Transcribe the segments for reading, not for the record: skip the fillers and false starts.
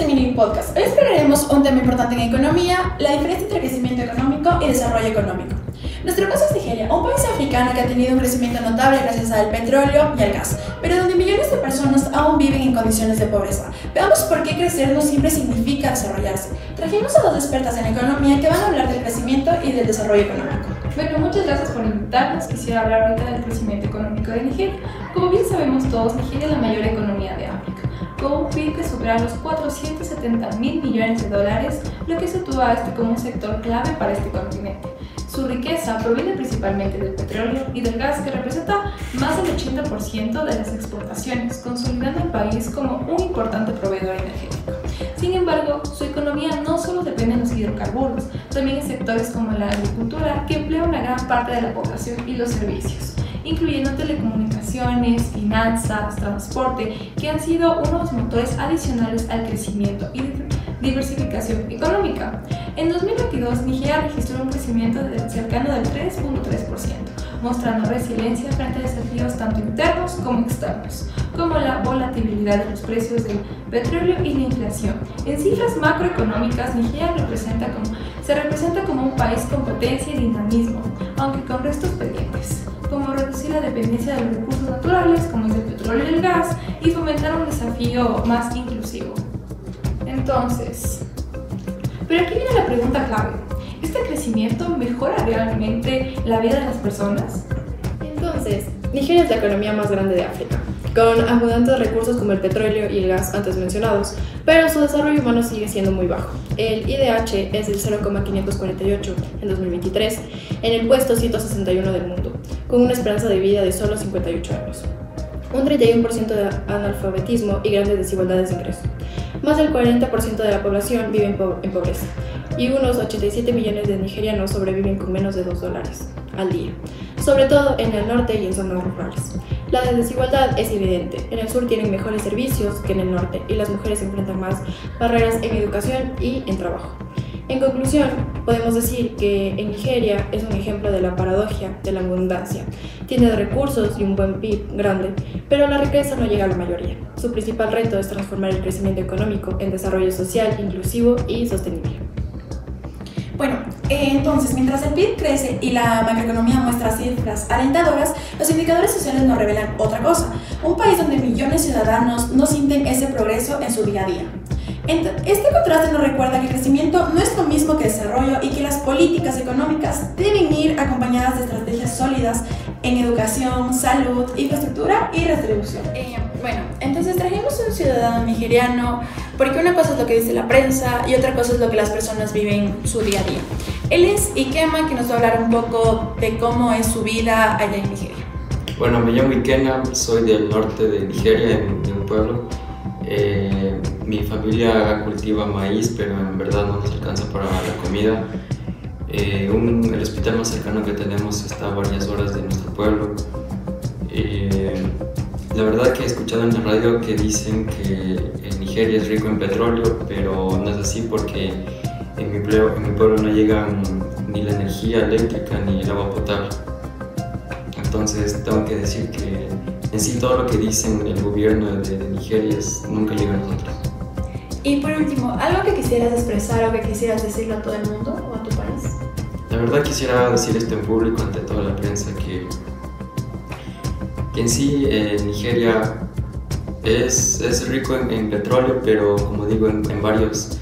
este mini podcast. Hoy exploraremos un tema importante en economía, la diferencia entre crecimiento económico y desarrollo económico. Nuestro caso es Nigeria, un país africano que ha tenido un crecimiento notable gracias al petróleo y al gas, pero donde millones de personas aún viven en condiciones de pobreza. Veamos por qué crecer no siempre significa desarrollarse. Trajimos a dos expertas en economía que van a hablar del crecimiento y del desarrollo económico. Bueno, muchas gracias por invitarnos. Quisiera hablar ahorita del crecimiento económico de Nigeria. Como bien sabemos todos, Nigeria es la mayor economía de África, con un PIB que supera los 470.000 millones de dólares, lo que sitúa a este como un sector clave para este continente. Su riqueza proviene principalmente del petróleo y del gas, que representa más del 80% de las exportaciones, consolidando al país como un importante proveedor energético. Sin embargo, su economía no solo depende de los hidrocarburos, también en sectores como la agricultura, que emplea una gran parte de la población, y los servicios, incluyendo telecomunicaciones, finanzas, transporte, que han sido unos motores adicionales al crecimiento y diversificación económica. En 2022, Nigeria registró un crecimiento cercano del 3.3%, mostrando resiliencia frente a desafíos tanto internos como externos, como la volatilidad de los precios del petróleo y la inflación. En cifras macroeconómicas, Nigeria se representa como un país con potencia y dinamismo, aunque con restos pendientes, como reducir la dependencia de los recursos naturales, como es el petróleo y el gas, y fomentar un desafío más inclusivo. Entonces, pero aquí viene la pregunta clave: ¿este crecimiento mejora realmente la vida de las personas? Entonces, Nigeria es la economía más grande de África, con abundantes recursos como el petróleo y el gas antes mencionados, pero su desarrollo humano sigue siendo muy bajo. El IDH es del 0,548 en 2023, en el puesto 161 del mundo, con una esperanza de vida de solo 58 años. Un 31% de analfabetismo y grandes desigualdades de ingreso. Más del 40% de la población vive en pobreza, y unos 87 millones de nigerianos sobreviven con menos de $2 al día, sobre todo en el norte y en zonas rurales. La desigualdad es evidente. En el sur tienen mejores servicios que en el norte, y las mujeres enfrentan más barreras en educación y en trabajo. En conclusión, podemos decir que en Nigeria es un ejemplo de la paradoja de la abundancia. Tiene recursos y un buen PIB grande, pero la riqueza no llega a la mayoría. Su principal reto es transformar el crecimiento económico en desarrollo social, inclusivo y sostenible. Bueno, entonces, mientras el PIB crece y la macroeconomía muestra cifras alentadoras, los indicadores sociales nos revelan otra cosa: un país donde millones de ciudadanos no sienten ese progreso en su día a día. Este contraste nos recuerda que el crecimiento no es lo mismo que desarrollo, y que las políticas económicas deben ir acompañadas de estrategias sólidas en educación, salud, infraestructura y redistribución. Bueno, entonces trajimos un ciudadano nigeriano porque una cosa es lo que dice la prensa y otra cosa es lo que las personas viven su día a día. Él es Ikema, que nos va a hablar un poco de cómo es su vida allá en Nigeria. Bueno, me llamo Ikena, soy del norte de Nigeria, de un pueblo. Mi familia cultiva maíz, pero en verdad no nos alcanza para la comida. El hospital más cercano que tenemos está a varias horas de nuestro pueblo. La verdad que he escuchado en la radio que dicen que Nigeria es rico en petróleo, pero no es así, porque en mi pueblo no llegan ni la energía eléctrica ni el agua potable. Entonces tengo que decir que en sí todo lo que dicen el gobierno de Nigeria nunca llega a nosotros. Y por último, ¿algo que quisieras expresar o que quisieras decirle a todo el mundo o a tu país? La verdad quisiera decir esto en público ante toda la prensa, que en sí Nigeria es rico en petróleo, pero como digo, en varias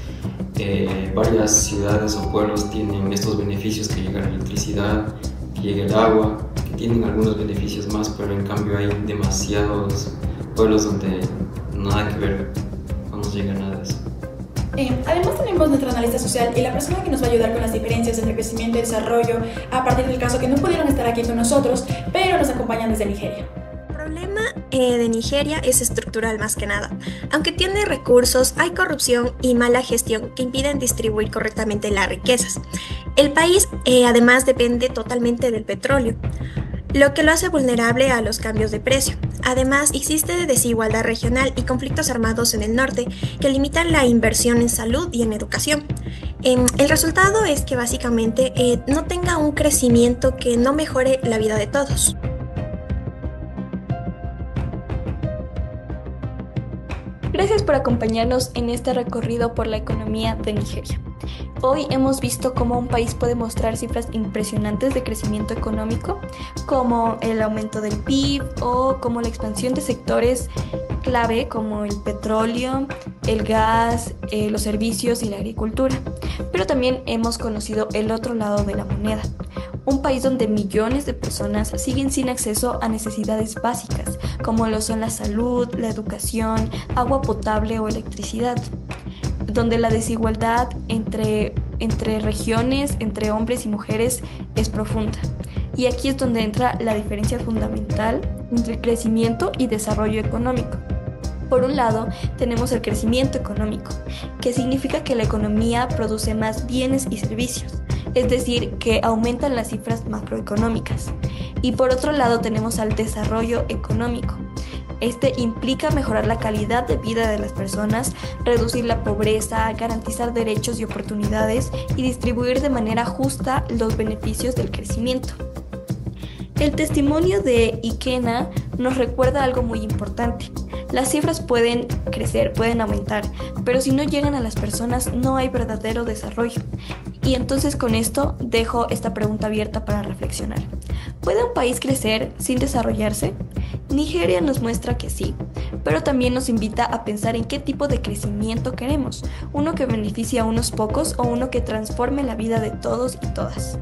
ciudades o pueblos tienen estos beneficios: que llega la electricidad, que llega el agua, que tienen algunos beneficios más, pero en cambio hay demasiados pueblos donde nada que ver, no nos llega nada de eso. Además tenemos nuestra analista social y la persona que nos va a ayudar con las diferencias entre crecimiento y desarrollo, a partir del caso que no pudieron estar aquí con nosotros, pero nos acompañan desde Nigeria. El problema de Nigeria es estructural más que nada. Aunque tiene recursos, hay corrupción y mala gestión que impiden distribuir correctamente las riquezas. El país además depende totalmente del petróleo, lo que lo hace vulnerable a los cambios de precio. Además, existe desigualdad regional y conflictos armados en el norte que limitan la inversión en salud y en educación. El resultado es que básicamente no tenga un crecimiento que no mejore la vida de todos. Gracias por acompañarnos en este recorrido por la economía de Nigeria. Hoy hemos visto cómo un país puede mostrar cifras impresionantes de crecimiento económico, como el aumento del PIB o como la expansión de sectores clave como el petróleo, el gas, los servicios y la agricultura. Pero también hemos conocido el otro lado de la moneda. Un país donde millones de personas siguen sin acceso a necesidades básicas, como lo son la salud, la educación, agua potable o electricidad. Donde la desigualdad entre regiones, entre hombres y mujeres es profunda. Y aquí es donde entra la diferencia fundamental entre crecimiento y desarrollo económico. Por un lado, tenemos el crecimiento económico, que significa que la economía produce más bienes y servicios, es decir, que aumentan las cifras macroeconómicas. Y por otro lado, tenemos al desarrollo económico. Este implica mejorar la calidad de vida de las personas, reducir la pobreza, garantizar derechos y oportunidades y distribuir de manera justa los beneficios del crecimiento. El testimonio de Ikena nos recuerda algo muy importante. Las cifras pueden crecer, pueden aumentar, pero si no llegan a las personas no hay verdadero desarrollo. Y entonces con esto dejo esta pregunta abierta para reflexionar. ¿Puede un país crecer sin desarrollarse? Nigeria nos muestra que sí, pero también nos invita a pensar en qué tipo de crecimiento queremos, uno que beneficie a unos pocos o uno que transforme la vida de todos y todas.